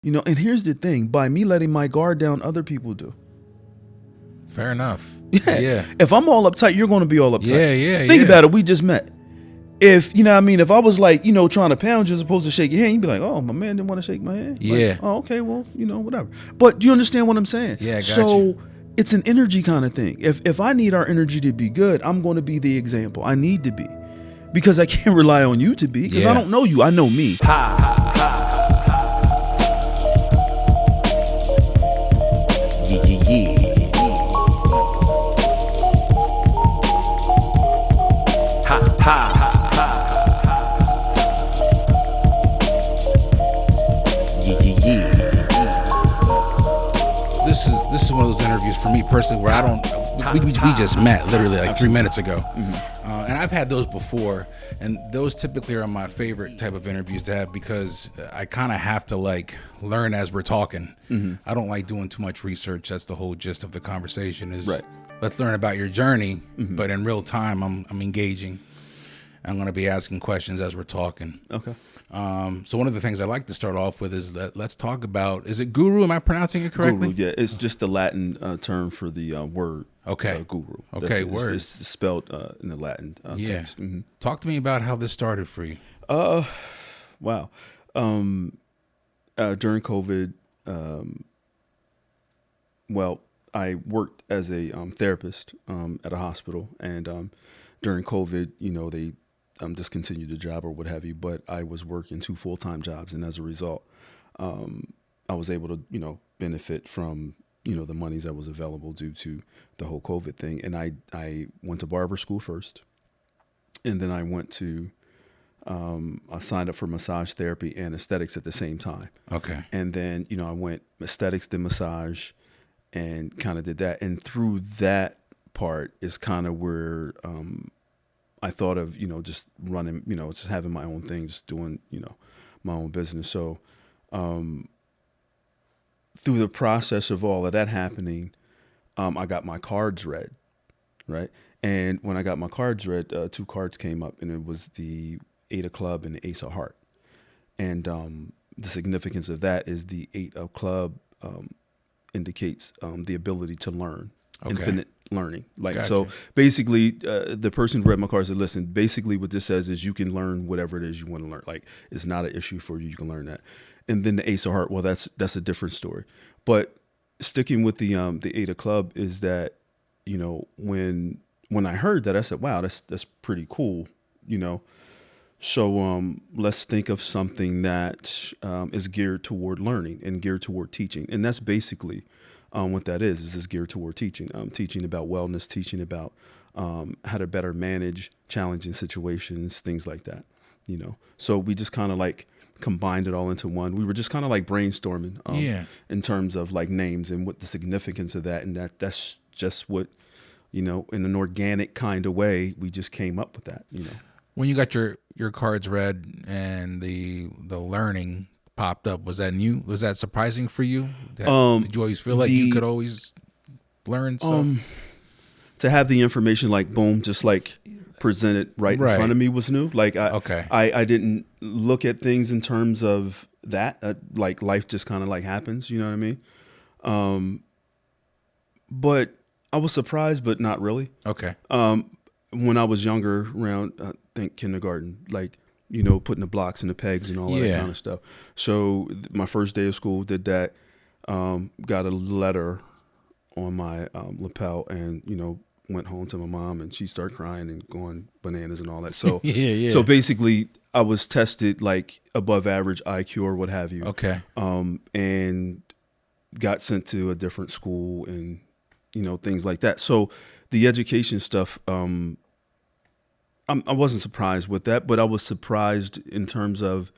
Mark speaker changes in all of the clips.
Speaker 1: And here's the thing: by me letting my guard down, other people do.
Speaker 2: Fair enough.
Speaker 1: Yeah. If I'm all uptight, you're going to be all uptight.
Speaker 2: Yeah.
Speaker 1: Think about it. We just met. If if I was like, trying to pound you as opposed to shake your hand, you'd be like, oh, my man didn't want to shake my hand.
Speaker 2: Yeah.
Speaker 1: Like, oh, okay, well, whatever. But do you understand what I'm saying?
Speaker 2: Yeah, I got
Speaker 1: so
Speaker 2: you.
Speaker 1: It's an energy kind of thing. If I need our energy to be good, I'm going to be the example. I need to be, because I can't rely on you to be, because I don't know you. I know me.
Speaker 2: This is one of those interviews for me personally where I don't. We just met literally like 3 minutes ago, and I've had those before, and those typically are my favorite type of interviews to have because I kind of have to like learn as we're talking. I don't like doing too much research. That's the whole gist of the conversation. Is let's learn about your journey, but in real time, I'm engaging. I'm going to be asking questions as we're talking.
Speaker 1: Okay.
Speaker 2: So one of the things I like to start off with is that let's talk about, is it Gueru? Am I pronouncing it correctly?
Speaker 1: Gueru, yeah. It's just the Latin term for the word.
Speaker 2: Okay.
Speaker 1: Guru.
Speaker 2: Okay, word.
Speaker 1: It's spelled in the Latin text.
Speaker 2: Talk to me about how this started for you.
Speaker 1: Wow. During COVID, I worked as a therapist at a hospital, and during COVID, they discontinued the job or what have you, but I was working 2 full-time jobs. And as a result, I was able to, benefit from, the monies that was available due to the whole COVID thing. And I went to barber school first, and then I went to, I signed up for massage therapy and aesthetics at the same time.
Speaker 2: Okay.
Speaker 1: And then, I went aesthetics, then massage, and kind of did that. And through that part is kind of where, I thought of, just running, just having my own thing, just doing, my own business. So, through the process of all of that happening, I got my cards read, right? And when I got my cards read, 2 cards came up, and it was the 8 of club and the ace of heart. And the significance of that is the 8 of club indicates the ability to learn, infinite learning. So basically, the person who read my cards said, listen, basically what this says is you can learn whatever it is you want to learn. Like, it's not an issue for you. You can learn that. And then the ace of heart, well, that's a different story. But sticking with the 8 of club is that, when I heard that, I said, wow, that's pretty cool, So let's think of something that is geared toward learning and geared toward teaching. And that's basically what that is geared toward teaching. Teaching about wellness, teaching about how to better manage challenging situations, things like that, So we just kind of like combined it all into one. We were just kind of like brainstorming in terms of like names and what the significance of that. And that's just what, in an organic kind of way, we just came up with that,
Speaker 2: When you got your cards read and the learning popped up, was that new? Was that surprising for you? Did you always feel like you could always learn stuff?
Speaker 1: To have the information like boom, just like presented right in front of me was new. Like I didn't look at things in terms of that. Like life just kind of like happens. You know what I mean? But I was surprised, but not really.
Speaker 2: Okay.
Speaker 1: When I was younger, around I think kindergarten, like, putting the blocks and the pegs and all that kind of stuff. So my first day of school did that, got a letter on my lapel, and, went home to my mom, and she started crying and going bananas and all that. So So basically I was tested like above average IQ or what have you.
Speaker 2: Okay.
Speaker 1: And got sent to a different school and, things like that. So the education stuff, I wasn't surprised with that, but I was surprised in terms of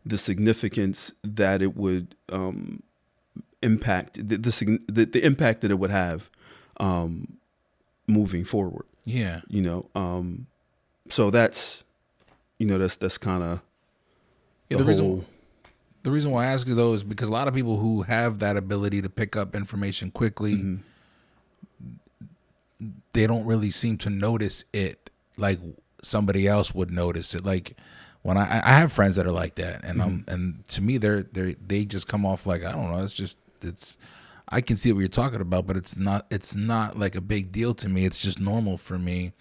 Speaker 1: the significance that it would impact, the impact that it would have moving forward.
Speaker 2: Yeah.
Speaker 1: So that's, that's kind of
Speaker 2: the reason why I ask you though is because a lot of people who have that ability to pick up information quickly, they don't really seem to notice it like somebody else would notice it. Like when I have friends that are like that, and and to me they just come off like, I don't know, it's I can see what you're talking about, but it's not like a big deal to me. It's just normal for me.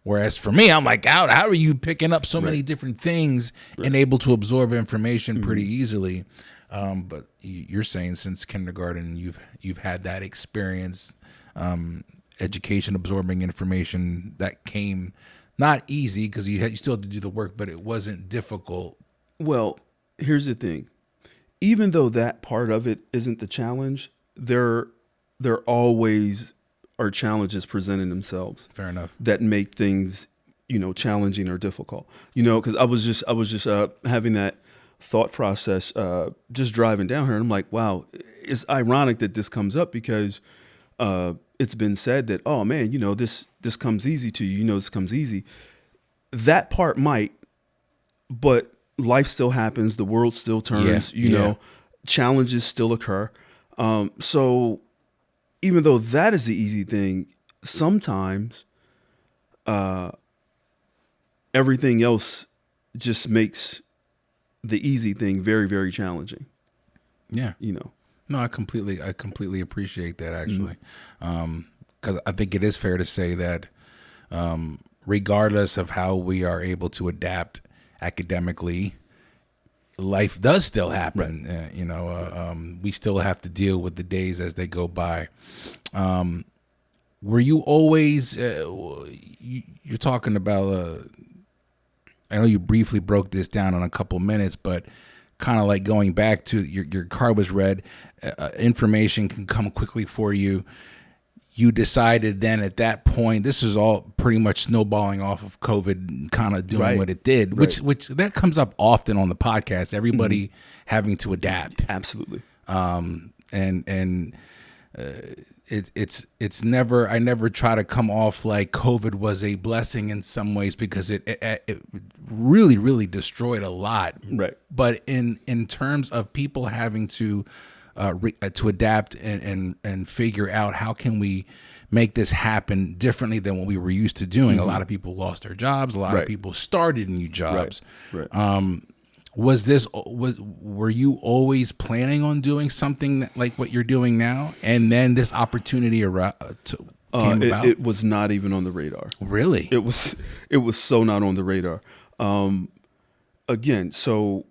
Speaker 2: Whereas for me, I'm like, how are you picking up so many different things and able to absorb information pretty easily? But you're saying since kindergarten, you've had that experience, education, absorbing information that came not easy because you still had to do the work, but it wasn't difficult.
Speaker 1: Well, here's the thing. Even though that part of it isn't the challenge, there always are challenges presenting themselves.
Speaker 2: Fair enough.
Speaker 1: That make things, challenging or difficult. Because I was just having that thought process, just driving down here. And I'm like, wow, it's ironic that this comes up because it's been said that, oh man, this comes easy to you. This comes easy. That part might, but life still happens. The world still turns. Challenges still occur. So even though that is the easy thing, sometimes everything else just makes the easy thing very, very challenging.
Speaker 2: Yeah. No, I completely appreciate that, actually. Because I think it is fair to say that regardless of how we are able to adapt academically, life does still happen. Right. We still have to deal with the days as they go by. Were you always, you're talking about, I know you briefly broke this down in a couple minutes, but kind of like going back to your car was red, information can come quickly for you. You decided then at that point, this is all pretty much snowballing off of COVID and kind of doing what it did, which that comes up often on the podcast, everybody having to adapt.
Speaker 1: Absolutely.
Speaker 2: It's never, I never try to come off like COVID was a blessing in some ways because it really, really destroyed a lot.
Speaker 1: Right.
Speaker 2: But in terms of people having to adapt and figure out how can we make this happen differently than what we were used to doing. A lot of people lost their jobs. A lot of people started new jobs. Right. Were you always planning on doing something like what you're doing now? And then this opportunity came about?
Speaker 1: It was not even on the radar.
Speaker 2: Really?
Speaker 1: It was so not on the radar. Again, so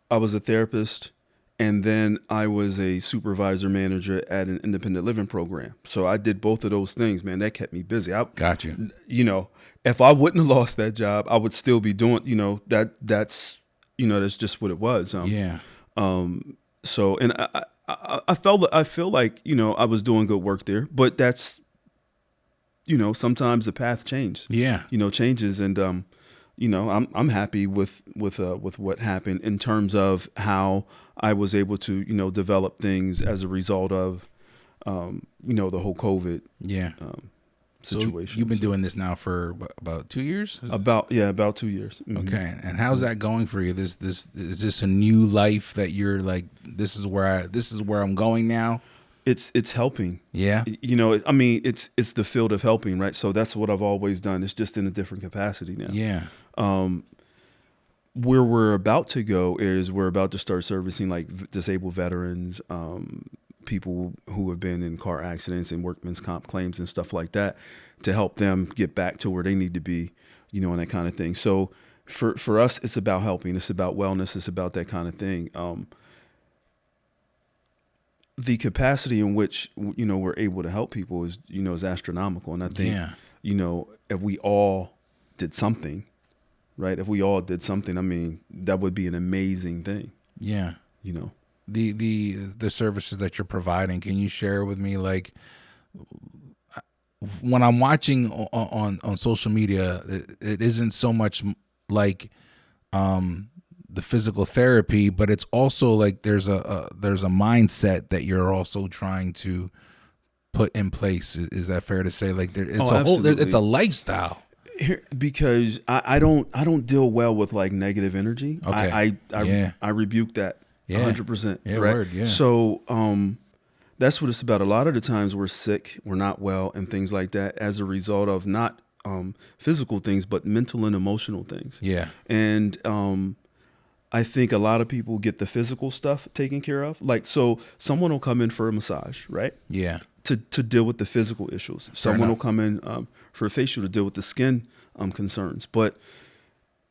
Speaker 1: I was a therapist. And then I was a supervisor manager at an independent living program. So I did both of those things, man. That kept me busy.
Speaker 2: Got you.
Speaker 1: If I wouldn't have lost that job, I would still be doing, that's just what it was.
Speaker 2: Yeah.
Speaker 1: So, and I feel like, I was doing good work there, but that's, sometimes the path changes.
Speaker 2: Yeah.
Speaker 1: Changes. And, I'm happy with what happened in terms of how I was able to, develop things as a result of, the whole COVID situation.
Speaker 2: So you've been doing this now for about 2 years?
Speaker 1: About 2 years. Mm-hmm.
Speaker 2: Okay. And how's that going for you? Is this a new life that you're like, this is where I'm going now?
Speaker 1: It's helping.
Speaker 2: Yeah.
Speaker 1: It's the field of helping, right? So that's what I've always done. It's just in a different capacity now.
Speaker 2: Yeah.
Speaker 1: Where we're about to go is we're about to start servicing like disabled veterans, people who have been in car accidents and workman's comp claims and stuff like that to help them get back to where they need to be, and that kind of thing. So for us, it's about helping. It's about wellness. It's about that kind of thing. The capacity in which, we're able to help people is astronomical. And I think, if we all did something, right? If we all did something, that would be an amazing thing.
Speaker 2: Yeah. The services that you're providing, can you share with me, like, when I'm watching on social media, it isn't so much like the physical therapy, but it's also like there's a mindset that you're also trying to put in place. Is that fair to say? Like it's a lifestyle.
Speaker 1: Because I don't deal well with like negative energy.
Speaker 2: Okay.
Speaker 1: I rebuke that 100%.
Speaker 2: Yeah,
Speaker 1: right.
Speaker 2: Word, yeah.
Speaker 1: So that's what it's about. A lot of the times we're sick, we're not well, and things like that as a result of not physical things, but mental and emotional things.
Speaker 2: Yeah.
Speaker 1: And I think a lot of people get the physical stuff taken care of. Like, so someone will come in for a massage, right?
Speaker 2: Yeah.
Speaker 1: To deal with the physical issues. Someone will come in for a facial to deal with the skin concerns. But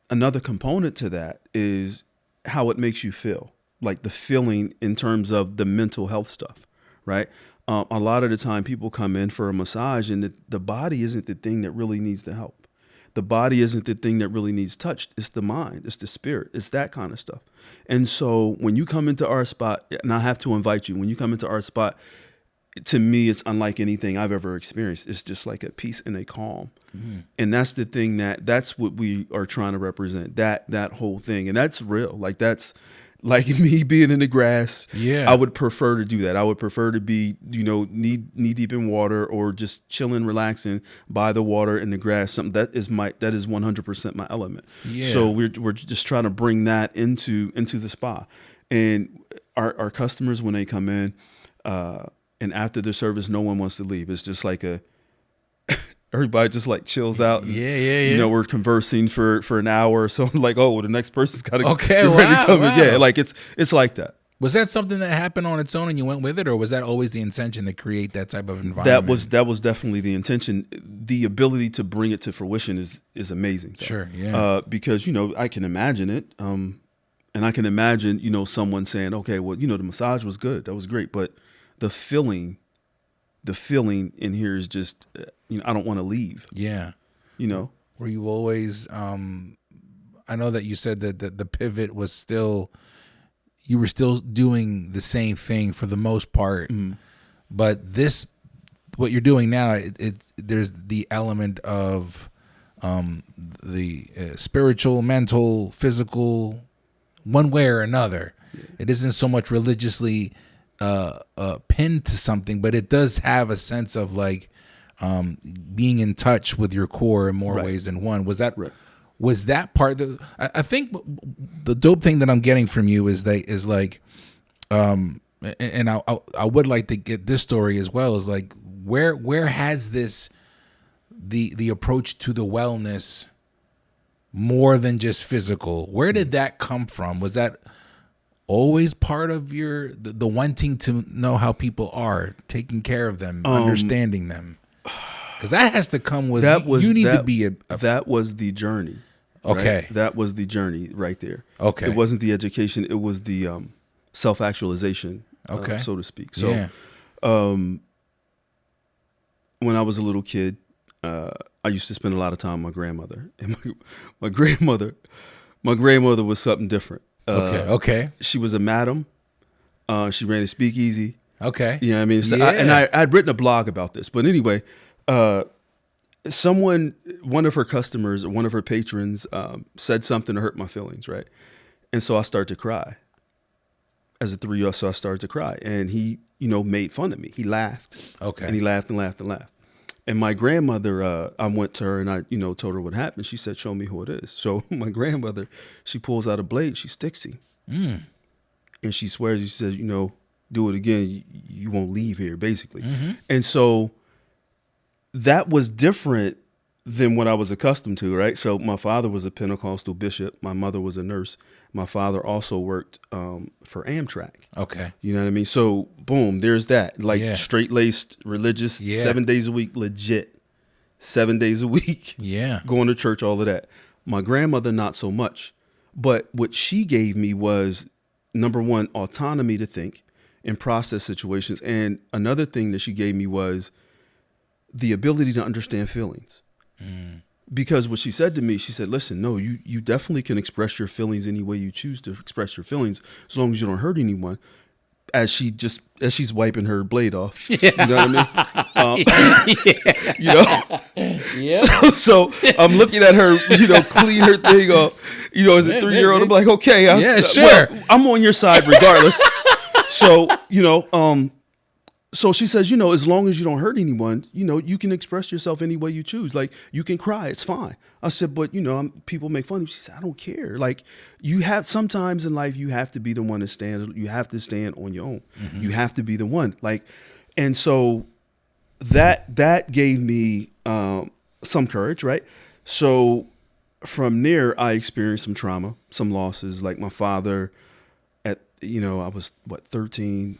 Speaker 1: another component to that is how it makes you feel, like the feeling in terms of the mental health stuff, right? A lot of the time people come in for a massage and the body isn't the thing that really needs the help. The body isn't the thing that really needs touched. It's the mind. It's the spirit. It's that kind of stuff. And so when you come into our spot, and I have to invite you, when you come into our spot, to me, it's unlike anything I've ever experienced. It's just like a peace and a calm. Mm-hmm. And that's the thing that's what we are trying to represent, that whole thing. And that's real. Like, that's like me being in the grass.
Speaker 2: Yeah.
Speaker 1: I would prefer to do that. I would prefer to be, knee deep in water, or just chilling, relaxing by the water in the grass. Something that is 100% my element. Yeah. So we're just trying to bring that into the spa. And our customers, when they come in, and after the service, no one wants to leave. It's just like everybody just like chills out. And,
Speaker 2: yeah.
Speaker 1: We're conversing for an hour or so. I'm like, oh, well, the next person's got to
Speaker 2: get
Speaker 1: ready to come in. Yeah, like it's like that.
Speaker 2: Was that something that happened on its own and you went with it, or was that always the intention to create that type of environment?
Speaker 1: That was definitely the intention. The ability to bring it to fruition is amazing. Though.
Speaker 2: Sure, yeah.
Speaker 1: Because I can imagine it, and I can imagine someone saying, okay, well, the massage was good, that was great, but the feeling in here is just, I don't want to leave.
Speaker 2: Yeah. Were you always, I know that you said that the pivot was still, you were still doing the same thing for the most part, but what you're doing now, there's the element of the spiritual, mental, physical, one way or another. Yeah. It isn't so much religiously pinned to something, but it does have a sense of like being in touch with your core in more ways than one. Was that part of I think the dope thing that I'm getting from you is like and I would like to get this story as well, is like where has this the approach to the wellness more than just physical, where did that come from? Was that always part of the wanting to know how people are, taking care of them, understanding them? Because that has to come with that
Speaker 1: was the journey.
Speaker 2: Okay.
Speaker 1: Right? That was the journey right there.
Speaker 2: Okay.
Speaker 1: It wasn't the education, it was the self-actualization, so to speak. So
Speaker 2: yeah.
Speaker 1: When I was a little kid, I used to spend a lot of time with my grandmother. And my grandmother was something different.
Speaker 2: Okay.
Speaker 1: She was a madam. She ran a speakeasy.
Speaker 2: Okay.
Speaker 1: You know what I mean? So
Speaker 2: yeah.
Speaker 1: I'd written a blog about this. But anyway, one of her customers, one of her patrons, said something to hurt my feelings, right? And so I started to cry. As a 3-year-old, so I started to cry. And he, made fun of me. He laughed.
Speaker 2: Okay.
Speaker 1: And he laughed and laughed and laughed. And my grandmother, I went to her and I, told her what happened. She said, show me who it is. So my grandmother, she pulls out a blade, she sticks him. And she swears, she says, do it again, you won't leave here, basically. Mm-hmm. And so that was different than what I was accustomed to, right? So my father was a Pentecostal bishop. My mother was a nurse. My father also worked for Amtrak.
Speaker 2: Okay.
Speaker 1: You know what I mean? So boom, there's that. Like straight-laced, religious, 7 days a week, legit. 7 days a week.
Speaker 2: Yeah.
Speaker 1: Going to church, all of that. My grandmother, not so much. But what she gave me was, number one, autonomy to think and process situations. And another thing that she gave me was the ability to understand feelings. Because what she said to me, she said, listen, no, you definitely can express your feelings any way you choose to express your feelings, as long as you don't hurt anyone. As she's wiping her blade off, you know what I mean? So I'm looking at her, clean her thing off. As a 3-year-old, I'm like, okay,
Speaker 2: sure.
Speaker 1: Well, I'm on your side regardless. So, so she says, as long as you don't hurt anyone, you can express yourself any way you choose. Like, you can cry, it's fine. I said, but people make fun of me. She said, I don't care. Like, sometimes in life, you have to be the one to stand. You have to stand on your own. Mm-hmm. You have to be the one. Like, and so that gave me some courage, right? So from there, I experienced some trauma, some losses. Like my father, I was 13,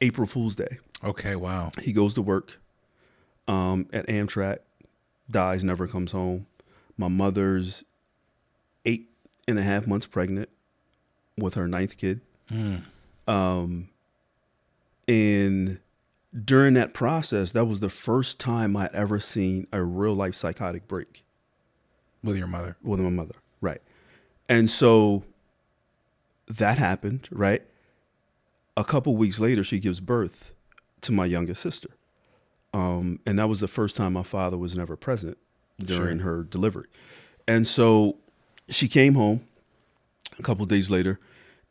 Speaker 1: April Fool's Day.
Speaker 2: Okay, wow.
Speaker 1: He goes to work at Amtrak, dies, never comes home. My mother's 8.5 months pregnant with her 9th kid. And during that process, that was the first time I'd ever seen a real life psychotic break.
Speaker 2: With your mother?
Speaker 1: With my mother, right. And so that happened, right? A couple weeks later, she gives birth to my youngest sister. And that was the first time my father was never present during her delivery. And so she came home a couple days later,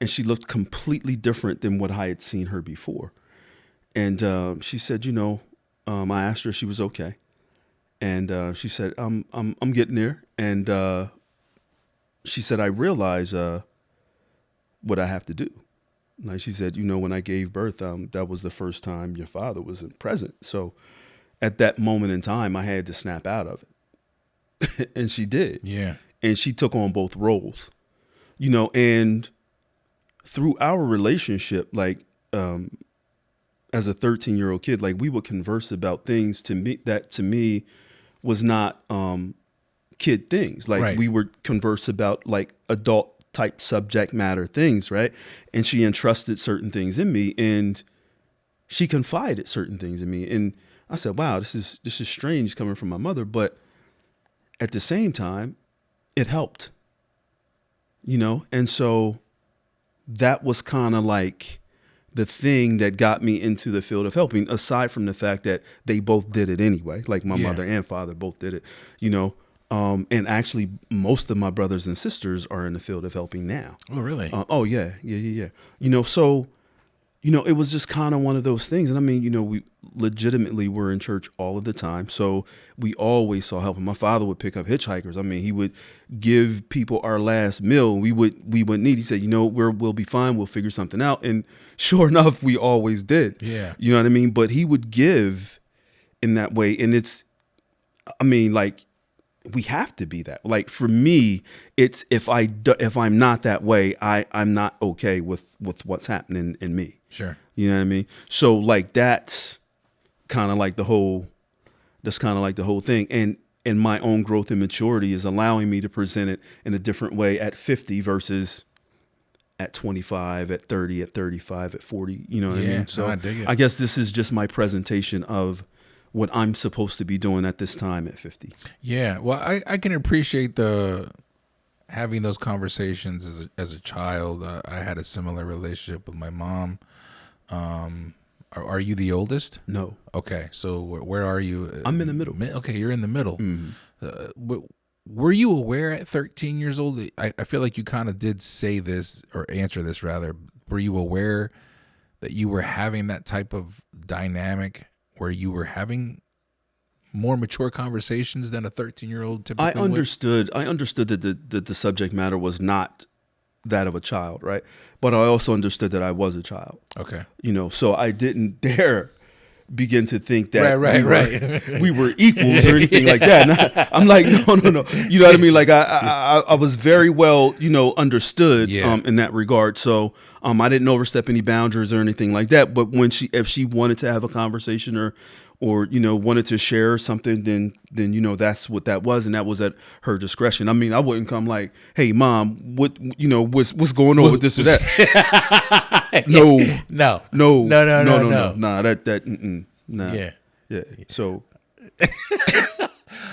Speaker 1: and she looked completely different than what I had seen her before. And she said, I asked her if she was okay. And she said, I'm getting there. And she said, I realize what I have to do. Like she said, when I gave birth, that was the first time your father wasn't present. So at that moment in time, I had to snap out of it. And she did.
Speaker 2: Yeah.
Speaker 1: And she took on both roles, and through our relationship, like, as a 13-year-old kid, like we would converse about things to me was not kid things. Like
Speaker 2: Right.
Speaker 1: we would converse about like adult type subject matter things, right? And she entrusted certain things in me, and she confided certain things in me. And I said, wow, this is strange coming from my mother, but at the same time, it helped. And so that was kind of like the thing that got me into the field of helping, aside from the fact that they both did it anyway. Like my mother and father both did it, and actually most of my brothers and sisters are in the field of helping now.
Speaker 2: Oh, really?
Speaker 1: Oh yeah. So, it was just kind of one of those things. And I mean, we legitimately were in church all of the time. So we always saw help. And my father would pick up hitchhikers. I mean, he would give people our last meal. We would need, he said, we'll be fine. We'll figure something out. And sure enough, we always did.
Speaker 2: Yeah.
Speaker 1: You know what I mean? But he would give in that way. And like, we have to be that. Like for me, it's if I'm not that way, I'm not okay with what's happening in me.
Speaker 2: Sure.
Speaker 1: You know what I mean? So like that's kind of like the whole thing. And my own growth and maturity is allowing me to present it in a different way at 50 versus at 25, at 30, at 35, at 40. You know what I mean? So
Speaker 2: I dig it.
Speaker 1: I guess this is just my presentation of what I'm supposed to be doing at this time at 50.
Speaker 2: Yeah. Well, I can appreciate having those conversations as a child. I had a similar relationship with my mom. Are you the oldest?
Speaker 1: No.
Speaker 2: Okay. So where are you?
Speaker 1: I'm in the middle.
Speaker 2: Okay. You're in the middle.
Speaker 1: Mm-hmm.
Speaker 2: Were you aware at 13 years old? I feel like you kind of did say this or answer this rather. Were you aware that you were having that type of dynamic where you were having more mature conversations than a 13-year-old typically
Speaker 1: I understood that the subject matter was not that of a child, right? But I also understood that I was a child.
Speaker 2: Okay.
Speaker 1: So I didn't dare begin to think that
Speaker 2: right.
Speaker 1: we were equals or anything like that. And I'm like, no. You know what I mean? Like I was very well, understood in that regard. So I didn't overstep any boundaries or anything like that. But if she wanted to have a conversation or wanted to share something, then that's what that was, and that was at her discretion. I mean, I wouldn't come like, "Hey, mom, what's going on with this or that?" No. Nah. Nah.
Speaker 2: Yeah.
Speaker 1: So,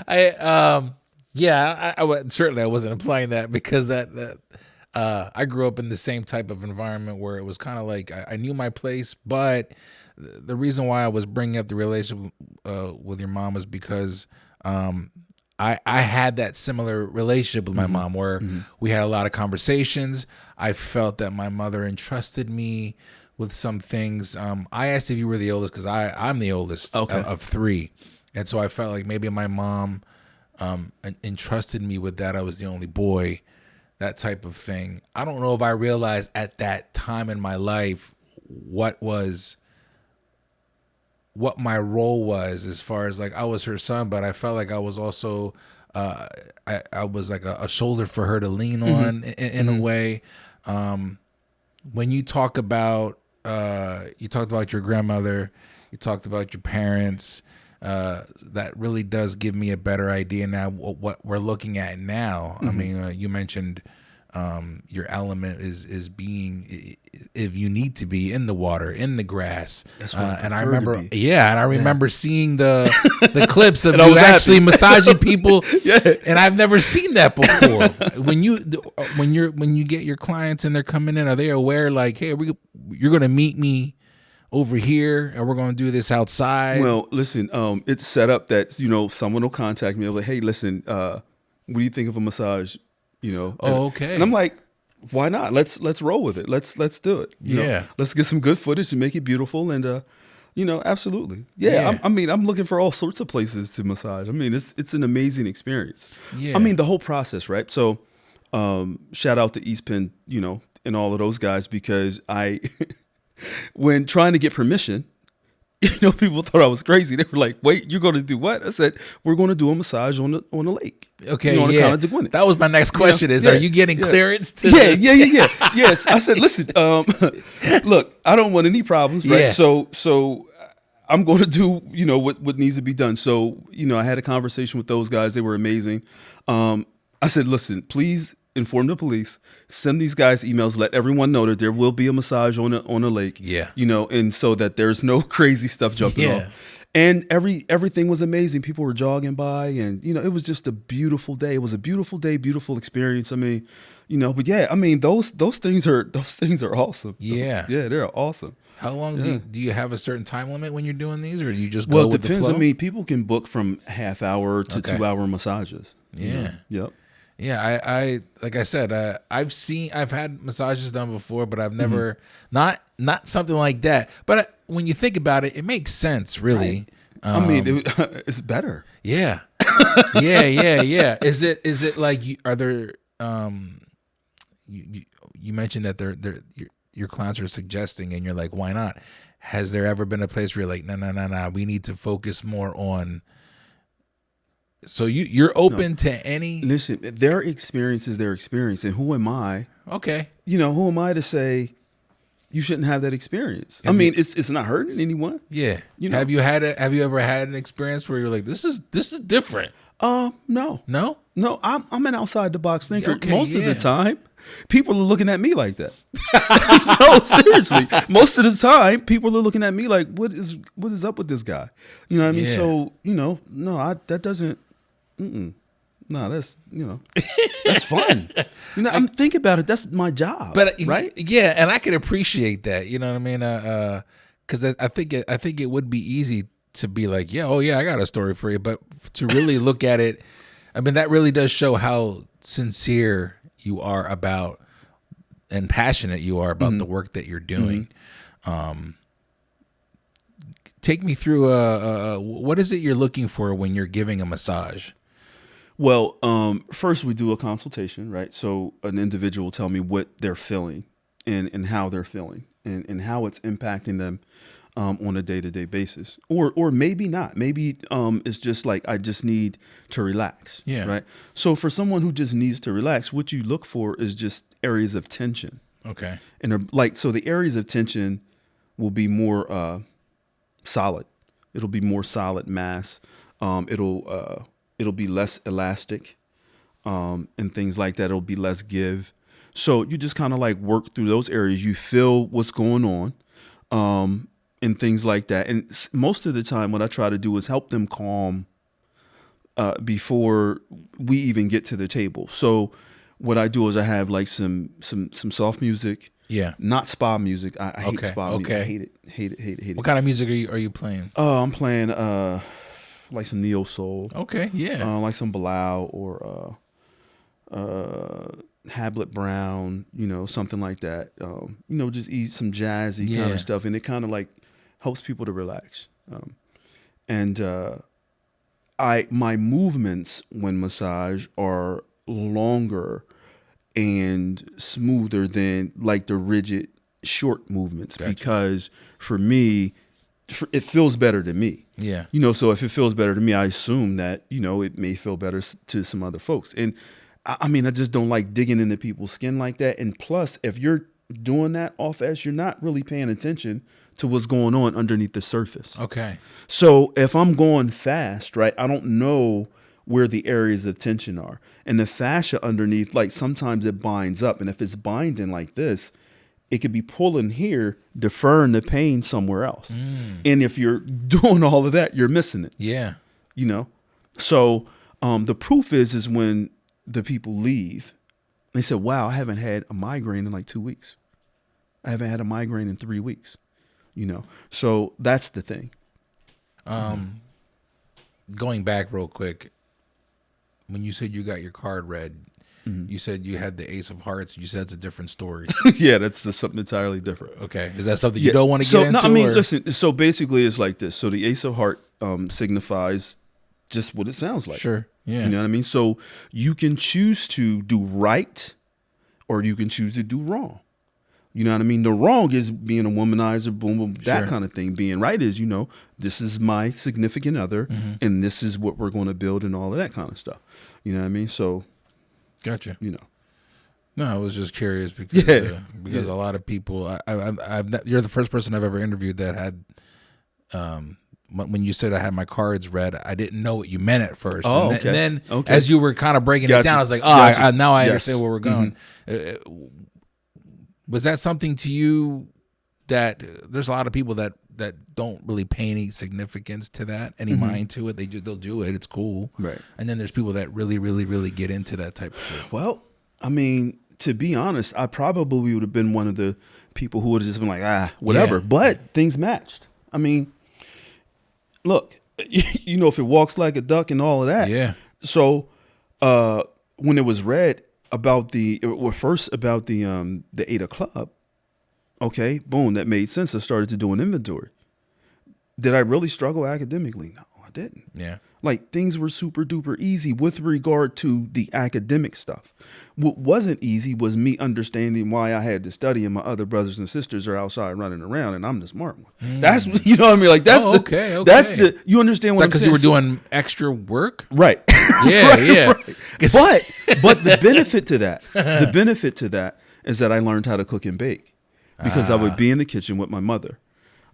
Speaker 2: I certainly I wasn't implying that because that I grew up in the same type of environment where it was kind of like I knew my place, but the reason why I was bringing up the relationship with your mom was because I had that similar relationship with my mom where we had a lot of conversations. I felt that my mother entrusted me with some things. I asked if you were the oldest because I'm the oldest of three. And so I felt like maybe my mom entrusted me with that. I was the only boy, that type of thing. I don't know if I realized at that time in my life what was what my role was, as far as like I was her son, but I felt like I was also I was like a shoulder for her to lean on in a way. When you talked about your grandmother, you talked about your parents. That really does give me a better idea now what we're looking at now. I mean, you mentioned your element is being, if you need to be, in the water, in the grass.
Speaker 1: That's what I
Speaker 2: and I
Speaker 1: prefer
Speaker 2: remember,
Speaker 1: to be.
Speaker 2: yeah, and I remember seeing the clips of
Speaker 1: And I
Speaker 2: you
Speaker 1: was
Speaker 2: actually
Speaker 1: happy.
Speaker 2: massaging people.
Speaker 1: Yeah.
Speaker 2: And I've never seen that before. when you get your clients and they're coming in, are they aware like, hey, you're going to meet me over here and we're going to do this outside?
Speaker 1: Well, listen, it's set up that, someone will contact me. They'll be like, hey, listen, what do you think of a massage?
Speaker 2: Okay.
Speaker 1: And I'm like, why not? Let's roll with it. Let's do it. Let's get some good footage and make it beautiful. And, absolutely. Yeah.
Speaker 2: Yeah.
Speaker 1: I'm looking for all sorts of places to massage. I mean, it's an amazing experience.
Speaker 2: Yeah.
Speaker 1: I mean, the whole process, right? So, shout out to East Penn, and all of those guys, because when trying to get permission, people thought I was crazy. They were like, "Wait, you're going to do what?" I said, "We're going to do a massage on a lake."
Speaker 2: Okay,
Speaker 1: on
Speaker 2: yeah.
Speaker 1: account of Gwinnett.
Speaker 2: That was my next question: are you getting clearance?
Speaker 1: Yeah. Yes, I said, "Listen, look, I don't want any problems, right?
Speaker 2: Yeah.
Speaker 1: So I'm going to do, what needs to be done." So, I had a conversation with those guys. They were amazing. I said, "Listen, please inform the police. Send these guys emails. Let everyone know that there will be a massage on a lake.
Speaker 2: Yeah.
Speaker 1: And so that there's no crazy stuff jumping off." And everything was amazing. People were jogging by, and it was just a beautiful day. It was a beautiful day, beautiful experience. I mean, but yeah, I mean those things are awesome.
Speaker 2: Yeah.
Speaker 1: They're awesome.
Speaker 2: How long do you have a certain time limit when you're doing these, or do you just
Speaker 1: Well,
Speaker 2: go
Speaker 1: it
Speaker 2: with the
Speaker 1: depends.
Speaker 2: flow?
Speaker 1: I mean, people can book from half hour to 2 hour massages.
Speaker 2: Yeah.
Speaker 1: Yep.
Speaker 2: Yeah, I like I said, I've had massages done before, but I've never not something like that. But when you think about it, it makes sense, really.
Speaker 1: Right. I mean, it's better.
Speaker 2: Yeah, yeah. Is it like are there? You mentioned that your clients are suggesting, and you're like, why not? Has there ever been a place where you're like, no, we need to focus more on? So you're open to any.
Speaker 1: Listen, their experience is their experience, and who am I?
Speaker 2: Okay.
Speaker 1: Who am I to say you shouldn't have that experience? I mean, it's not hurting anyone.
Speaker 2: Yeah. Have you ever had an experience where you're like, this is different?
Speaker 1: No.
Speaker 2: No?
Speaker 1: No, I'm an outside the box thinker.
Speaker 2: Okay,
Speaker 1: Most of
Speaker 2: yeah.
Speaker 1: the time, people are looking at me like that. No, seriously. Most of the time, people are looking at me like, what is up with this guy? You know what I mean?
Speaker 2: Yeah.
Speaker 1: So, no, that doesn't. No, that's that's fun. I'm thinking about it. That's my job.
Speaker 2: But
Speaker 1: right?
Speaker 2: Yeah, and I can appreciate that. You know what I mean? Because I think it would be easy to be like, I got a story for you. But to really look at it, I mean, that really does show how sincere you are about and passionate you are about the work that you're doing. Take me through what is it you're looking for when you're giving a massage?
Speaker 1: Well, first we do a consultation, right? So an individual will tell me what they're feeling and how they're feeling and how it's impacting them on a day-to-day basis. Or maybe not. Maybe it's just like I just need to relax, right? So for someone who just needs to relax, what you look for is just areas of tension.
Speaker 2: Okay.
Speaker 1: And so the areas of tension will be more solid. It'll be more solid mass. It'll be less elastic, and things like that. It'll be less give. So you just kind of like work through those areas. You feel what's going on, and things like that. And most of the time, what I try to do is help them calm before we even get to the table. So what I do is I have like some soft music.
Speaker 2: Yeah.
Speaker 1: Not spa music. I hate spa music.
Speaker 2: Okay.
Speaker 1: I hate it.
Speaker 2: What kind of music are you playing?
Speaker 1: I'm playing like some neo soul.
Speaker 2: Okay, yeah.
Speaker 1: Like some Bilal or Hablet Brown, something like that. Just eat some jazzy kind of stuff, and it kind of like helps people to relax. My movements when massage are longer and smoother than like the rigid short movements. Gotcha. Because for me, it feels better to me.
Speaker 2: Yeah.
Speaker 1: You know, so if it feels better to me, I assume that, you know, it may feel better to some other folks. And I mean, I just don't like digging into people's skin like that. And plus, if you're doing that off edge, you're not really paying attention to what's going on underneath the surface.
Speaker 2: Okay.
Speaker 1: So if I'm going fast, right, I don't know where the areas of tension are. And the fascia underneath, like sometimes it binds up. And if it's binding like this, it could be pulling here, deferring the pain somewhere else. And if you're doing all of that, you're missing it.
Speaker 2: Yeah.
Speaker 1: You know? So the proof is when the people leave, they said, wow, I haven't had a migraine in like 2 weeks. I haven't had a migraine in 3 weeks. You know? So that's the thing.
Speaker 2: Going back real quick, when you said you got your card read, you said you had the Ace of Hearts. You said it's a different story.
Speaker 1: Yeah, that's something entirely different.
Speaker 2: Okay. Is that something you don't want to get into?
Speaker 1: No, I mean, listen, so basically it's like this. So the Ace of Heart signifies just what it sounds like.
Speaker 2: Sure. Yeah.
Speaker 1: You know what I mean? So you can choose to do right or you can choose to do wrong. You know what I mean? The wrong is being a womanizer, boom, boom, that kind of thing. Being right is, you know, this is my significant other and this is what we're going to build and all of that kind of stuff. You know what I mean? So,
Speaker 2: gotcha.
Speaker 1: You know.
Speaker 2: No, I was just curious because a lot of people, you're the first person I've ever interviewed that had, when you said I had my cards read, I didn't know what you meant at first.
Speaker 1: Oh,
Speaker 2: and
Speaker 1: okay.
Speaker 2: then as you were kind of breaking it down, I was like, now I understand where we're going. Was that something to you that there's a lot of people that don't really pay any significance to that, any mind to it? They'll do it. It's cool.
Speaker 1: Right.
Speaker 2: And then there's people that really, really, really get into that type of shit.
Speaker 1: Well, I mean, to be honest, I probably would have been one of the people who would have just been like, whatever. Yeah. But things matched. I mean, look, you know, if it walks like a duck and all of that.
Speaker 2: Yeah.
Speaker 1: So when it was read about the 8 Club, okay, boom, that made sense. I started to do an inventory. Did I really struggle academically? No, I didn't.
Speaker 2: Yeah.
Speaker 1: Like things were super duper easy with regard to the academic stuff. What wasn't easy was me understanding why I had to study and my other brothers and sisters are outside running around and I'm the smart one. That's, you know what I mean? Like that's
Speaker 2: okay.
Speaker 1: That's you understand what I'm saying?
Speaker 2: Because you were doing extra work?
Speaker 1: Right.
Speaker 2: Yeah, yeah.
Speaker 1: Right. But the benefit to that is that I learned how to cook and bake because I would be in the kitchen with my mother.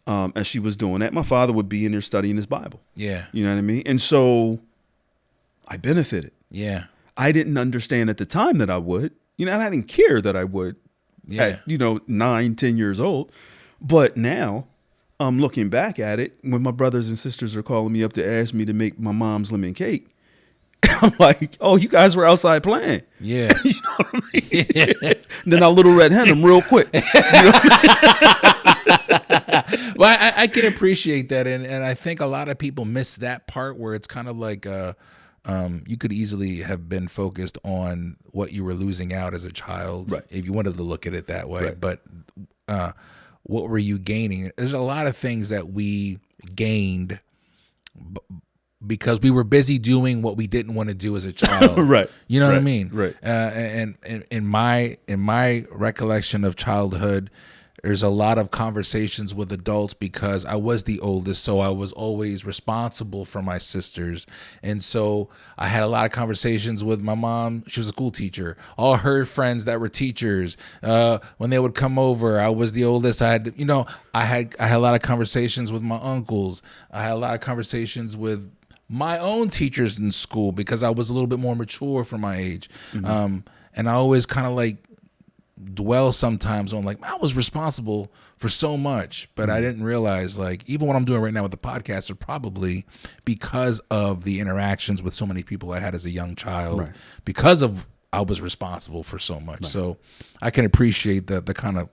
Speaker 1: As she was doing that, my father would be in there studying his Bible.
Speaker 2: Yeah.
Speaker 1: You know what I mean? And so I benefited.
Speaker 2: Yeah.
Speaker 1: I didn't understand at the time that I would, you know, and I didn't care that I would at, 9, 10 years old. But now I'm looking back at it when my brothers and sisters are calling me up to ask me to make my mom's lemon cake. I'm like, oh, you guys were outside playing.
Speaker 2: Yeah.
Speaker 1: You know what I mean? Yeah. Then I little red hen them real quick. You know?
Speaker 2: Well, I can appreciate that. And I think a lot of people miss that part where it's kind of like you could easily have been focused on what you were losing out as a child,
Speaker 1: right,
Speaker 2: if you wanted to look at it that way.
Speaker 1: Right.
Speaker 2: But what were you gaining? There's a lot of things that we gained because we were busy doing what we didn't want to do as a child.
Speaker 1: Right.
Speaker 2: You know what I mean?
Speaker 1: Right.
Speaker 2: And in my recollection of childhood, there's a lot of conversations with adults because I was the oldest, so I was always responsible for my sisters. And so I had a lot of conversations with my mom. She was a school teacher. All her friends that were teachers, when they would come over, I was the oldest. I had a lot of conversations with my uncles. I had a lot of conversations with my own teachers in school because I was a little bit more mature for my age. Mm-hmm. And I always kind of like dwell sometimes on like, I was responsible for so much, but I didn't realize like even what I'm doing right now with the podcast are probably because of the interactions with so many people I had as a young child, right, because of I was responsible for so much. Right. So I can appreciate the kind of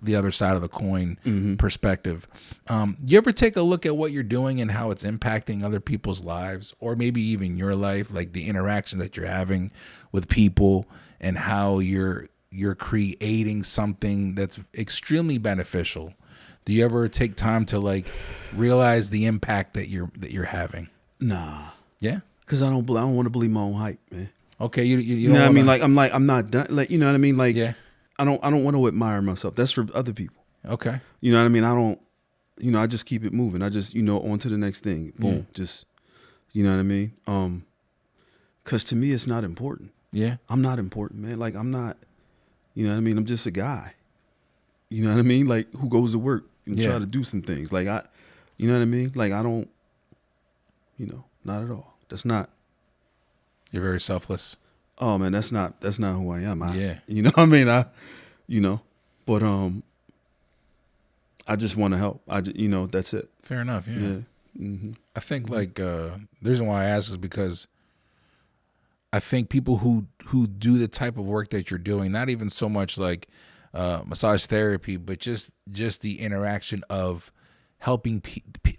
Speaker 2: the other side of the coin, mm-hmm, perspective. You ever take a look at what you're doing and how it's impacting other people's lives, or maybe even your life, like the interaction that you're having with people and how you're creating something that's extremely beneficial? Do you ever take time to like realize the impact that you're having?
Speaker 1: Nah.
Speaker 2: Yeah.
Speaker 1: Because I don't want to believe my own hype, man.
Speaker 2: Okay. You
Speaker 1: know what I mean? Like I'm not done. Like, you know what I mean? Like,
Speaker 2: yeah.
Speaker 1: I don't want to admire myself. That's for other people.
Speaker 2: Okay.
Speaker 1: You know what I mean? I don't I just keep it moving. I just, on to the next thing. Boom. Just, you know what I mean? 'Cause to me, it's not important.
Speaker 2: Yeah.
Speaker 1: I'm not important, man. Like, I'm not, you know what I mean? I'm just a guy, you know what I mean? Like, who goes to work and try to do some things. Like, you know what I mean? Like, I don't, not at all. That's not.
Speaker 2: You're very selfless.
Speaker 1: Oh man, that's not who I am.
Speaker 2: Yeah.
Speaker 1: You know what I mean? But I just want to help. That's it.
Speaker 2: Fair enough. Yeah.
Speaker 1: Yeah. Mm-hmm.
Speaker 2: I think the reason why I ask is because I think people who do the type of work that you're doing, not even so much like massage therapy, but just the interaction of helping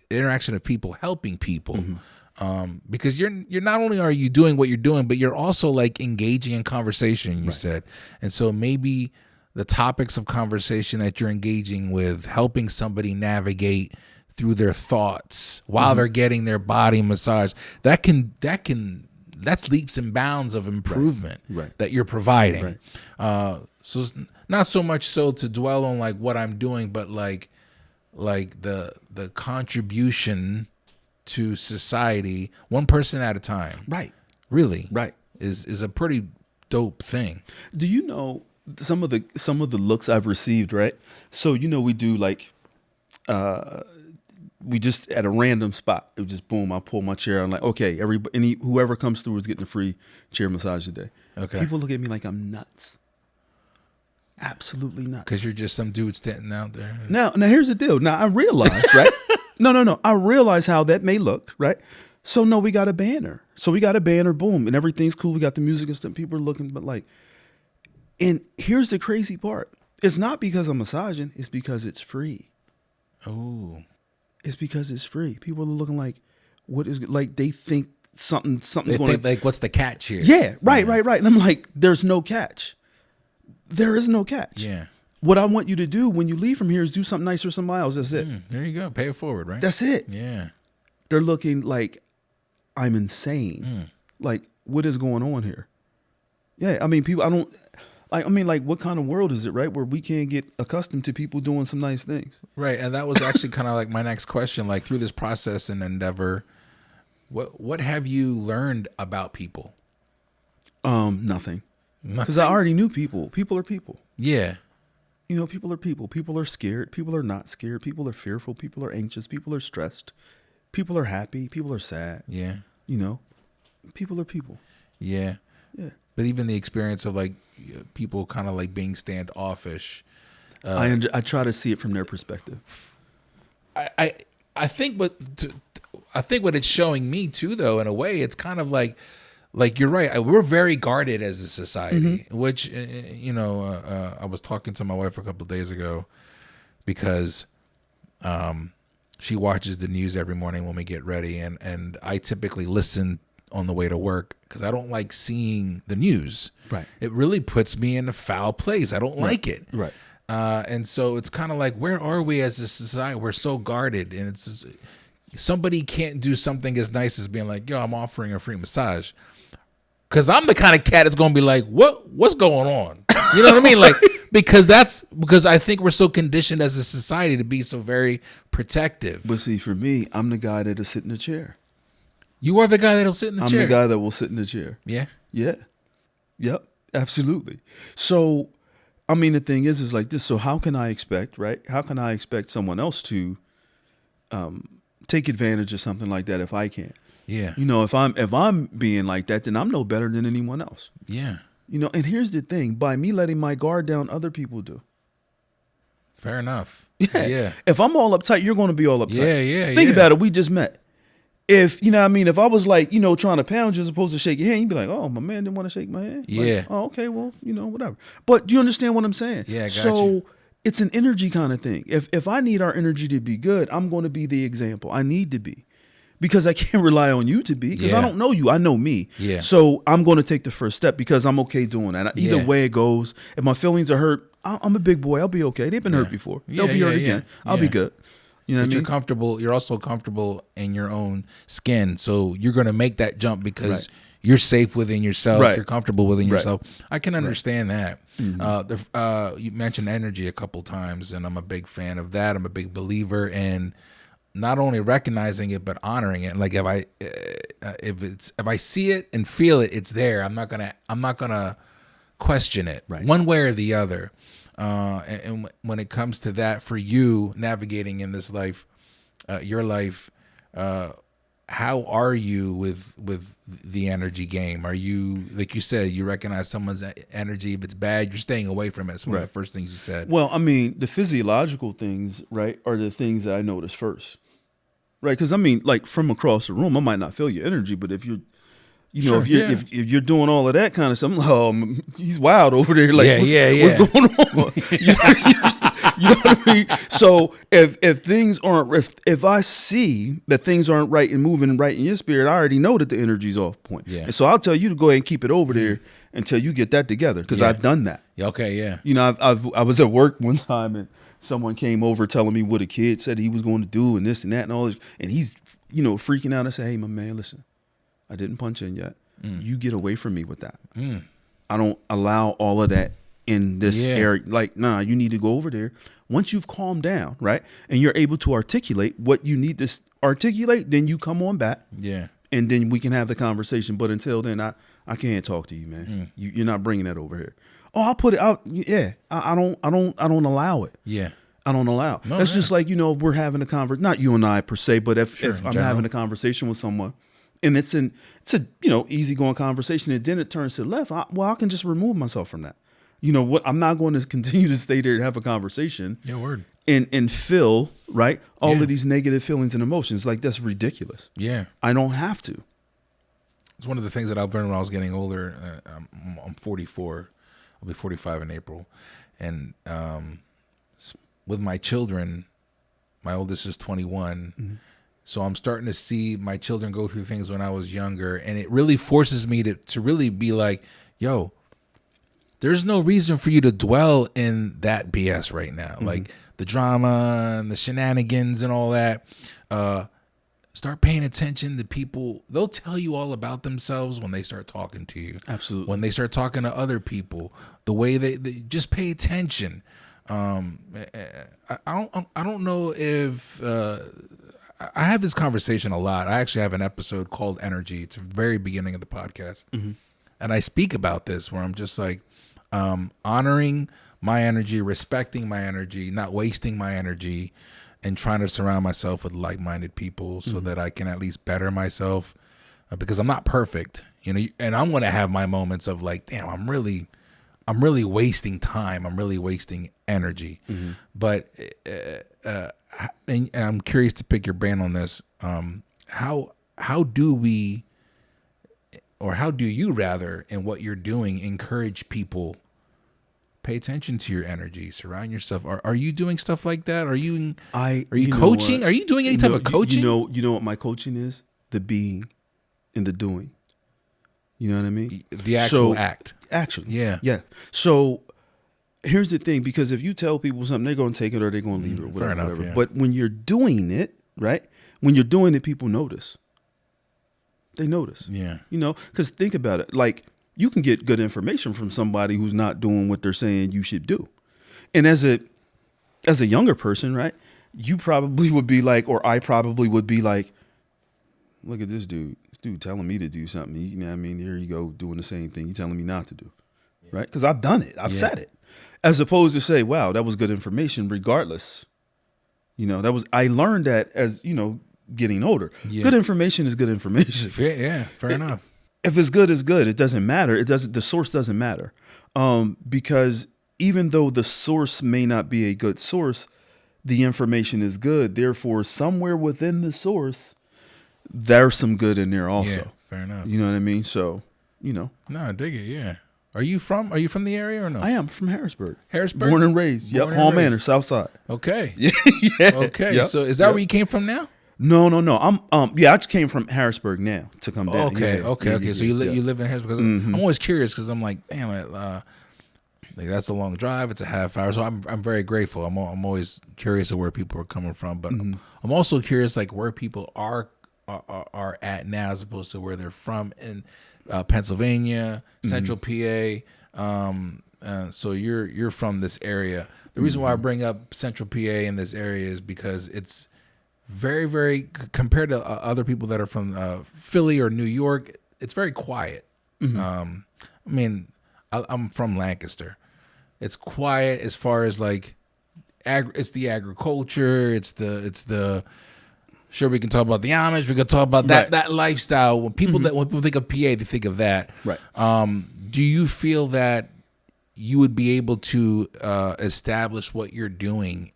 Speaker 2: interaction of people helping people. Mm-hmm. Because you're not only are you doing what you're doing, but you're also like engaging in conversation, you said. And so maybe the topics of conversation that you're engaging with, helping somebody navigate through their thoughts while they're getting their body massage, that's leaps and bounds of improvement that you're providing. So it's not so much so to dwell on like what I'm doing, but like the contribution to society, one person at a time.
Speaker 1: Right.
Speaker 2: Really.
Speaker 1: Right.
Speaker 2: Is a pretty dope thing.
Speaker 1: Do you know some of the looks I've received, right? So, we do like we just at a random spot, it was just boom, I pull my chair. I'm like, okay, whoever comes through is getting a free chair massage today. Okay. People look at me like I'm nuts. Absolutely nuts.
Speaker 2: Because you're just some dude standing out there.
Speaker 1: Now here's the deal. Now I realize, right? No. I realize how that may look, right? So no, we got a banner. Boom, and everything's cool. We got the music and stuff. People are looking, but like, and here's the crazy part. It's not because I'm massaging. It's because it's free.
Speaker 2: Oh.
Speaker 1: It's because it's free. People are looking like, what is, like, they think something's going to.
Speaker 2: They think like, what's the catch here?
Speaker 1: Yeah, right. And I'm like, there's no catch. There is no catch.
Speaker 2: Yeah.
Speaker 1: What I want you to do when you leave from here is do something nice for somebody else. That's it.
Speaker 2: There you go. Pay it forward, right?
Speaker 1: That's it.
Speaker 2: Yeah.
Speaker 1: They're looking like I'm insane. Like, what is going on here? Yeah, I mean, people, what kind of world is it, right? Where we can't get accustomed to people doing some nice things.
Speaker 2: Right. And that was actually kind of like my next question. Like, through this process and endeavor, what have you learned about people?
Speaker 1: Nothing. Because I already knew people. People are people.
Speaker 2: Yeah.
Speaker 1: People are people. People are scared. People are not scared. People are fearful. People are anxious. People are stressed. People are happy. People are sad.
Speaker 2: Yeah.
Speaker 1: People are people.
Speaker 2: Yeah.
Speaker 1: Yeah.
Speaker 2: But even the experience of like people kind of like being standoffish.
Speaker 1: I try to see it from their perspective.
Speaker 2: I think what it's showing me too, though, in a way, it's kind of like you're right. We're very guarded as a society, which, I was talking to my wife a couple of days ago because she watches the news every morning when we get ready. And I typically listen on the way to work because I don't like seeing the news. Right. It really puts me in a foul place. I don't like it.
Speaker 1: Right.
Speaker 2: And so it's kind of like, where are we as a society? We're so guarded, and it's just, somebody can't do something as nice as being like, yo, I'm offering a free massage. Because I'm the kind of cat that's going to be like, what's going on? You know what I mean? Like, because I think we're so conditioned as a society to be so very protective.
Speaker 1: But see, for me, I'm the guy that'll sit in the chair.
Speaker 2: You are the guy that'll sit in the chair?
Speaker 1: I'm the guy that will sit in the chair.
Speaker 2: Yeah?
Speaker 1: Yeah. Yep. Absolutely. So, I mean, the thing is like this. So how can I expect, right? How can I expect someone else to take advantage of something like that if I can't?
Speaker 2: Yeah.
Speaker 1: If I'm being like that, then I'm no better than anyone else.
Speaker 2: Yeah.
Speaker 1: And here's the thing, by me letting my guard down, other people do.
Speaker 2: Fair enough.
Speaker 1: Yeah. If I'm all uptight, you're going to be all uptight.
Speaker 2: Yeah.
Speaker 1: Think about it. We just met. If, if I was like, trying to pound you as opposed to shake your hand, you'd be like, oh, my man didn't want to shake my hand.
Speaker 2: Yeah.
Speaker 1: Like, oh, okay, well, whatever. But do you understand what I'm saying?
Speaker 2: Yeah, I got
Speaker 1: so
Speaker 2: you.
Speaker 1: It's an energy kind of thing. If I need our energy to be good, I'm going to be the example. I need to be. Because I can't rely on you to be, because I don't know you. I know me.
Speaker 2: Yeah.
Speaker 1: So I'm going to take the first step because I'm okay doing that. Either way it goes, if my feelings are hurt, I'm a big boy. I'll be okay. They've been hurt before. They'll be hurt again. I'll be good. You know what I mean?
Speaker 2: You're comfortable. You're also comfortable in your own skin. So you're going to make that jump because you're safe within yourself.
Speaker 1: Right.
Speaker 2: You're comfortable within
Speaker 1: Right.
Speaker 2: yourself. I can understand that.
Speaker 1: Mm-hmm.
Speaker 2: You mentioned energy a couple times, and I'm a big fan of that. I'm a big believer in not only recognizing it but honoring it. Like if I see it and feel it, it's there. I'm not gonna question it one way or the other. And when it comes to that, for you navigating in this life, your life, how are you with the energy game? Are you, like you said, you recognize someone's energy? If it's bad, you're staying away from it. It's one of the first things you said.
Speaker 1: Well, I mean, the physiological things, right, are the things that I notice first, right? Because I mean, like from across the room, I might not feel your energy, but if you're, you know, if you're doing all of that kind of stuff, I'm like, oh, he's wild over there. Like, what's going on? You know what I mean? So if things aren't, if I see that things aren't right and moving right in your spirit, I already know that the energy's off point.
Speaker 2: Yeah.
Speaker 1: And so I'll tell you to go ahead and keep it over there until you get that together, because I've done that.
Speaker 2: Okay, yeah.
Speaker 1: You know, I was at work one time and someone came over telling me what a kid said he was going to do and this and that and all this, and he's, you know, freaking out. I said, hey, my man, listen, I didn't punch in yet. You get away from me with that. I don't allow all of that in this area. Like, nah, you need to go over there. Once you've calmed down, right, and you're able to articulate what you need to articulate, then you come on back. Yeah. And then we can have the conversation. But until then, I can't talk to you, man. You're not bringing that over here. Oh, I'll put it out. Yeah. I don't allow it. Yeah. I don't allow. No, that's just like, you know, we're having a conversation, not you and I per se, but if I'm having a conversation with someone and it's a, you know, easygoing conversation, and then it turns to the left, I can just remove myself from that. You know what? I'm not going to continue to stay there and have a conversation. Yeah, word. And feel, right, all of these negative feelings and emotions. Like, that's ridiculous. Yeah. I don't have to.
Speaker 2: It's one of the things that I've learned when I was getting older. I'm 44. I'll be 45 in April. And with my children, my oldest is 21. Mm-hmm. So I'm starting to see my children go through things when I was younger. And it really forces me to really be like, yo, there's no reason for you to dwell in that BS right now. Mm-hmm. Like the drama and the shenanigans and all that. Start paying attention to people. They'll tell you all about themselves when they start talking to you. Absolutely. When they start talking to other people, the way they just pay attention. I don't know if I have this conversation a lot. I actually have an episode called Energy. It's the very beginning of the podcast. Mm-hmm. And I speak about this where I'm just like, honoring my energy, respecting my energy, not wasting my energy, and trying to surround myself with like-minded people so that I can at least better myself, because I'm not perfect, you know, and I'm going to have my moments of like, damn, I'm really wasting time. I'm really wasting energy. Mm-hmm. But, and I'm curious to pick your brain on this. How do we, or how do you rather, in what you're doing, encourage people pay attention to your energy, surround yourself? Are you doing stuff like that? Are you coaching? Are you doing any type of coaching?
Speaker 1: You know what my coaching is? The being and the doing. You know what I mean?
Speaker 2: The actual act.
Speaker 1: Action. Yeah. Yeah. So here's the thing, because if you tell people something, they're going to take it or they're going to leave it or whatever. Fair enough, yeah. But when you're doing it, right? When you're doing it, people notice. They notice. Yeah. You know, because think about it. Like, you can get good information from somebody who's not doing what they're saying you should do. And as a younger person, right, you probably would be like, or I probably would be like, look at this dude. This dude telling me to do something. You know what I mean? Here you go, doing the same thing you're telling me not to do. Right? Because I've done it. I've said it. As opposed to say, wow, that was good information regardless. You know, I learned that as, you know, getting older. Yeah. Good information is good information.
Speaker 2: Yeah, fair enough.
Speaker 1: If it's good, it's good. It doesn't matter. The source doesn't matter. Because even though the source may not be a good source, the information is good. Therefore, somewhere within the source, there's some good in there also.
Speaker 2: Yeah, fair enough.
Speaker 1: You know what I mean? So, you know.
Speaker 2: No, I dig it, yeah. Are you from the area or no?
Speaker 1: I am from Harrisburg.
Speaker 2: Harrisburg?
Speaker 1: Born and raised. Yep, Hall Manor, South Side.
Speaker 2: Okay.
Speaker 1: Yeah.
Speaker 2: Okay. Yep. So is that where you came from now?
Speaker 1: No. I'm I just came from Harrisburg now to come down.
Speaker 2: Okay. So you live in Harrisburg. I'm always curious because I'm like, damn it, like that's a long drive. It's a half hour. So I'm very grateful. I'm always curious of where people are coming from, but I'm also curious like where people are at now as opposed to where they're from, and Pennsylvania, Central PA. So you're from this area. The reason why I bring up Central PA in this area is because it's very, very compared to other people that are from Philly or New York. It's very quiet. I mean, I'm from Lancaster. It's quiet as far as like, it's the agriculture. It's the. Sure, we can talk about the Amish. We can talk about that lifestyle. When people think of PA, they think of that.
Speaker 1: Right.
Speaker 2: Do you feel that you would be able to establish what you're doing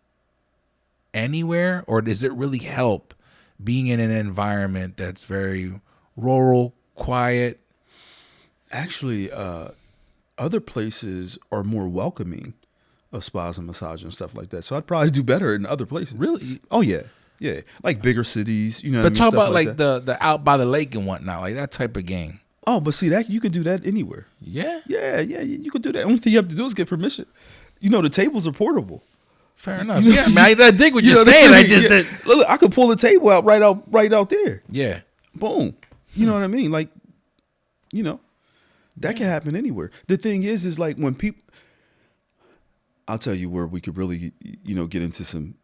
Speaker 2: anywhere, or does it really help being in an environment that's very rural, quiet?
Speaker 1: Actually, other places are more welcoming of spas and massage and stuff like that. So I'd probably do better in other places.
Speaker 2: Really?
Speaker 1: Oh yeah. Yeah, like bigger cities, you know.
Speaker 2: But
Speaker 1: what I mean?
Speaker 2: talk
Speaker 1: Stuff
Speaker 2: about like
Speaker 1: that.
Speaker 2: the out by the lake and whatnot, like that type of game.
Speaker 1: Oh, but see that you could do that anywhere.
Speaker 2: Yeah.
Speaker 1: Yeah, you could do that. Only thing you have to do is get permission. You know, the tables are portable.
Speaker 2: Fair enough.
Speaker 1: You know,
Speaker 2: Yeah, I mean, I dig what you're
Speaker 1: know
Speaker 2: saying.
Speaker 1: what
Speaker 2: I
Speaker 1: mean?
Speaker 2: just
Speaker 1: Yeah. Look, I could pull the table out right out there.
Speaker 2: yeah.
Speaker 1: Boom. You know what I mean? Like, you know, that can happen anywhere. The thing is like when people, I'll tell you where we could really, you know, get into some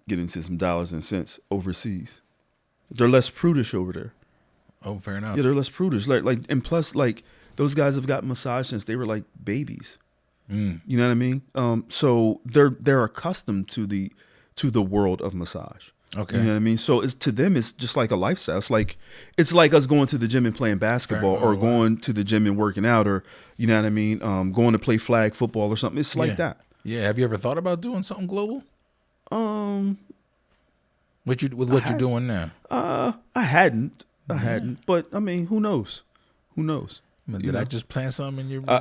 Speaker 1: dollars and cents overseas. They're less prudish over there.
Speaker 2: Oh, fair enough.
Speaker 1: Yeah, they're less prudish. Like, and plus, like, those guys have gotten massage since they were like babies. You know what I mean? So they're accustomed to the world of massage.
Speaker 2: Okay.
Speaker 1: You know what I mean? So it's to them, it's just like a lifestyle. It's like us going to the gym and playing basketball, or going to the gym and working out, or you know what I mean? Going to play flag football or something. It's like that.
Speaker 2: Yeah. Have you ever thought about doing something global? What you're doing now?
Speaker 1: I hadn't, but I mean, who knows?
Speaker 2: Did I just plant something in your?
Speaker 1: I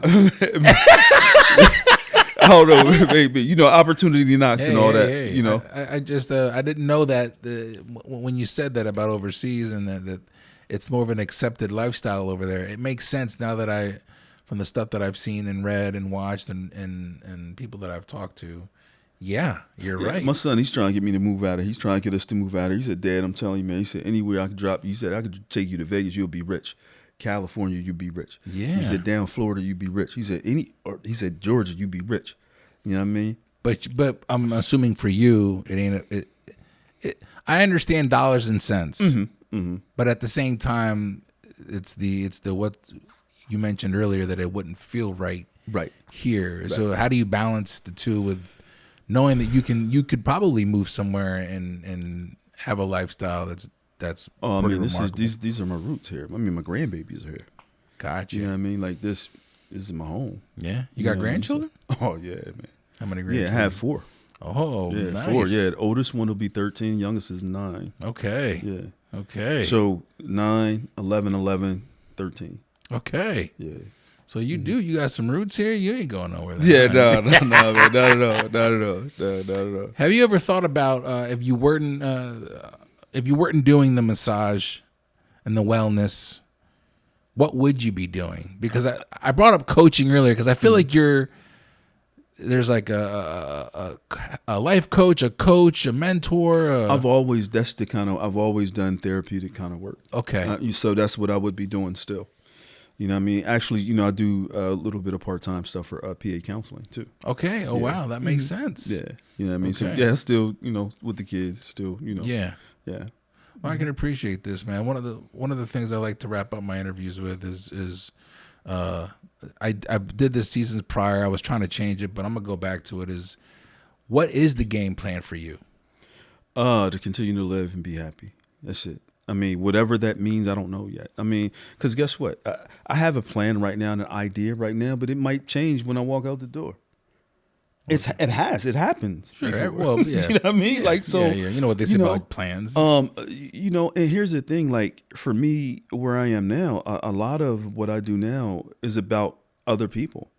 Speaker 1: don't know, maybe. You know, opportunity knocks and all that.
Speaker 2: Hey.
Speaker 1: You know,
Speaker 2: I just I didn't know that when you said that about overseas and that it's more of an accepted lifestyle over there. It makes sense now that from the stuff that I've seen and read and watched and people that I've talked to. Yeah, you're right.
Speaker 1: My son, he's trying to get me to move out of here. He's trying to get us to move out of here. He said, Dad, I'm telling you, man. He said, anywhere I could drop you. He said, I could take you to Vegas, you'll be rich. California, you'll be rich.
Speaker 2: Yeah.
Speaker 1: He said, down Florida, you'll be rich. He said, Georgia, you'll be rich. You know what I mean?
Speaker 2: But I'm assuming for you, it ain't. I understand dollars and cents, but at the same time, it's the what you mentioned earlier that it wouldn't feel right here. Right. So how do you balance the two with knowing that you could probably move somewhere and have a lifestyle that's
Speaker 1: I
Speaker 2: pretty
Speaker 1: mean,
Speaker 2: remarkable.
Speaker 1: these are my roots here. I mean, my grandbabies are here.
Speaker 2: Gotcha.
Speaker 1: You know what I mean? Like this is my home.
Speaker 2: Yeah. You got grandchildren?
Speaker 1: Oh yeah, man.
Speaker 2: How many grandchildren?
Speaker 1: Yeah, I have 4.
Speaker 2: Oh,
Speaker 1: yeah,
Speaker 2: nice.
Speaker 1: 4. Yeah, the oldest one will be 13. Youngest is 9.
Speaker 2: Okay.
Speaker 1: Yeah.
Speaker 2: Okay.
Speaker 1: So 9, 11, 13.
Speaker 2: Okay.
Speaker 1: Yeah.
Speaker 2: So you got some roots here. You ain't going nowhere.
Speaker 1: Yeah, no, man, not at all.
Speaker 2: Have you ever thought about if you weren't doing the massage and the wellness, what would you be doing? Because I brought up coaching earlier because I feel like there's like a life coach, a mentor.
Speaker 1: I've always done therapeutic kind of work.
Speaker 2: Okay.
Speaker 1: So that's what I would be doing still. You know what I mean? Actually, you know, I do a little bit of part-time stuff for PA counseling too.
Speaker 2: Okay. Oh, yeah. Wow. That makes sense.
Speaker 1: Yeah. You know what I mean?
Speaker 2: Okay.
Speaker 1: So yeah, still, you know, with the kids still, you know.
Speaker 2: Yeah.
Speaker 1: Yeah.
Speaker 2: Well, I can appreciate this, man. One of the things I like to wrap up my interviews with is I did this seasons prior. I was trying to change it, but I'm gonna go back to it. Is what is the game plan for you?
Speaker 1: To continue to live and be happy. That's it. I mean, whatever that means, I don't know yet. I mean, because guess what? I have a plan right now and an idea right now, but it might change when I walk out the door. It happens.
Speaker 2: Sure. Well, yeah.
Speaker 1: You know what I mean?
Speaker 2: Yeah.
Speaker 1: Like, so.
Speaker 2: Yeah. You know what they say about plans.
Speaker 1: You know, and here's the thing. Like, for me, where I am now, a lot of what I do now is about other people.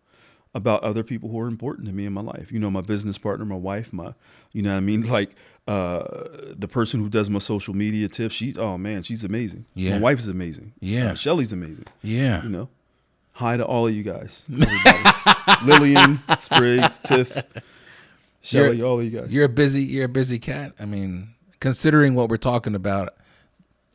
Speaker 1: About other people who are important to me in my life. You know, my business partner, my wife, you know what I mean? Like, the person who does my social media tips, she's amazing.
Speaker 2: Yeah.
Speaker 1: My wife is amazing.
Speaker 2: Yeah.
Speaker 1: Shelly's amazing.
Speaker 2: Yeah.
Speaker 1: You know, hi to all of you guys. Lillian, Spriggs, Tiff, Shelly, all of you guys.
Speaker 2: You're a busy cat. I mean, considering what we're talking about,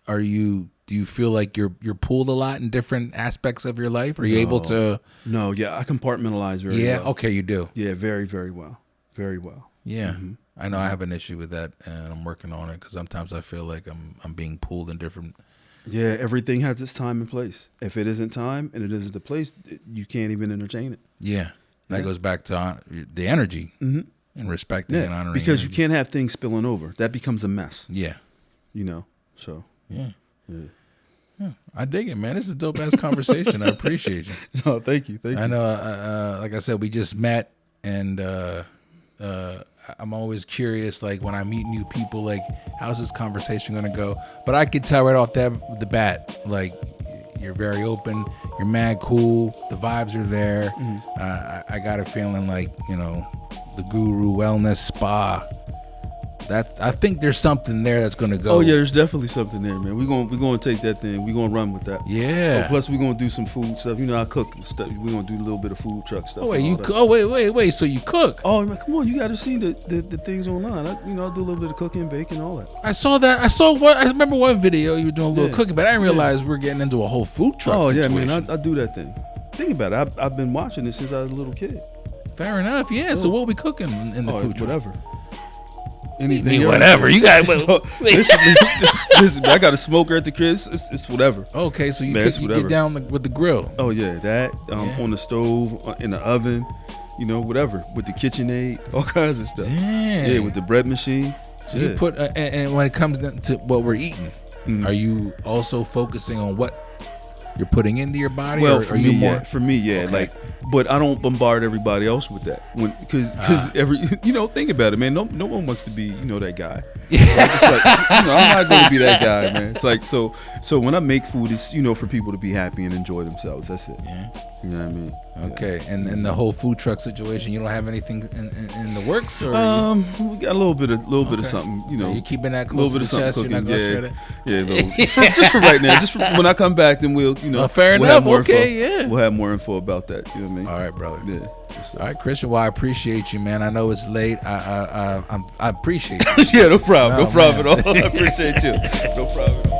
Speaker 2: are you do you feel like you're pulled a lot in different aspects of your life? Are you able to?
Speaker 1: No, yeah, I compartmentalize very well.
Speaker 2: Yeah, okay, you do.
Speaker 1: Yeah, very, very well. Very well.
Speaker 2: Yeah. I know I have an issue with that, and I'm working on it because sometimes I feel like I'm being pulled in different.
Speaker 1: Yeah, everything has its time and place. If it isn't time and it isn't the place, you can't even entertain it.
Speaker 2: Yeah, that goes back to the energy and respecting and honoring.
Speaker 1: Because
Speaker 2: energy.
Speaker 1: you can't have things spilling over. That becomes a mess.
Speaker 2: Yeah.
Speaker 1: You know, so.
Speaker 2: Yeah. I dig it, man. This is a dope ass conversation. I appreciate you.
Speaker 1: No, thank you. Thank you.
Speaker 2: I know, like I said, we just met, and I'm always curious, like when I meet new people, like how's this conversation gonna go? But I could tell right off the bat, like you're very open, you're mad cool, the vibes are there. I got a feeling like, you know, the Gueru Wellness Spa. I think there's something there that's gonna go.
Speaker 1: Oh yeah, there's definitely something there, man. We're gonna take that thing. We're gonna run with that.
Speaker 2: Yeah.
Speaker 1: Oh, plus we're gonna do some food stuff. You know, I cook and stuff. We're gonna do a little bit of food truck stuff.
Speaker 2: Oh wait, so you cook?
Speaker 1: Oh man, come on, you gotta see the things online. I do a little bit of cooking, baking, all that.
Speaker 2: I saw that. I remember one video you were doing a little cooking, but I didn't realize we're getting into a whole food truck situation.
Speaker 1: Yeah, man, I do that thing. Think about it. I've been watching this since I was a little kid.
Speaker 2: Fair enough. Yeah. So what we cooking in the food truck?
Speaker 1: Whatever.
Speaker 2: Anything, whatever. You got.
Speaker 1: Listen, I got a smoker at the crib. It's whatever.
Speaker 2: Okay, so you get down with the grill.
Speaker 1: Oh yeah, that on the stove, in the oven, you know, whatever, with the KitchenAid, all kinds of stuff.
Speaker 2: Damn.
Speaker 1: Yeah, with the bread machine.
Speaker 2: So you put and when it comes to what we're eating, are you also focusing on what you're putting into your body?
Speaker 1: Well,
Speaker 2: for me,
Speaker 1: okay. Like, but I don't bombard everybody else with that because think about it, man. No one wants to be, that guy. It's like, I'm not going to be that guy, man. It's like, so when I make food, it's, for people to be happy and enjoy themselves. That's it.
Speaker 2: Yeah.
Speaker 1: You know what I mean?
Speaker 2: Okay. Yeah. And the whole food truck situation, you don't have anything in the works, or
Speaker 1: we got a little bit of something,
Speaker 2: you're keeping that close to the chest. You're not gonna
Speaker 1: just for right now. Just when I come back, then we'll,
Speaker 2: fair
Speaker 1: we'll
Speaker 2: enough.
Speaker 1: Okay, we'll have more info about that. You know what I mean?
Speaker 2: All right, brother.
Speaker 1: Yeah.
Speaker 2: All right, Christian. Well, I appreciate you, man. I know it's late. I appreciate you.
Speaker 1: Yeah, no problem. No problem at all. I appreciate you. No problem.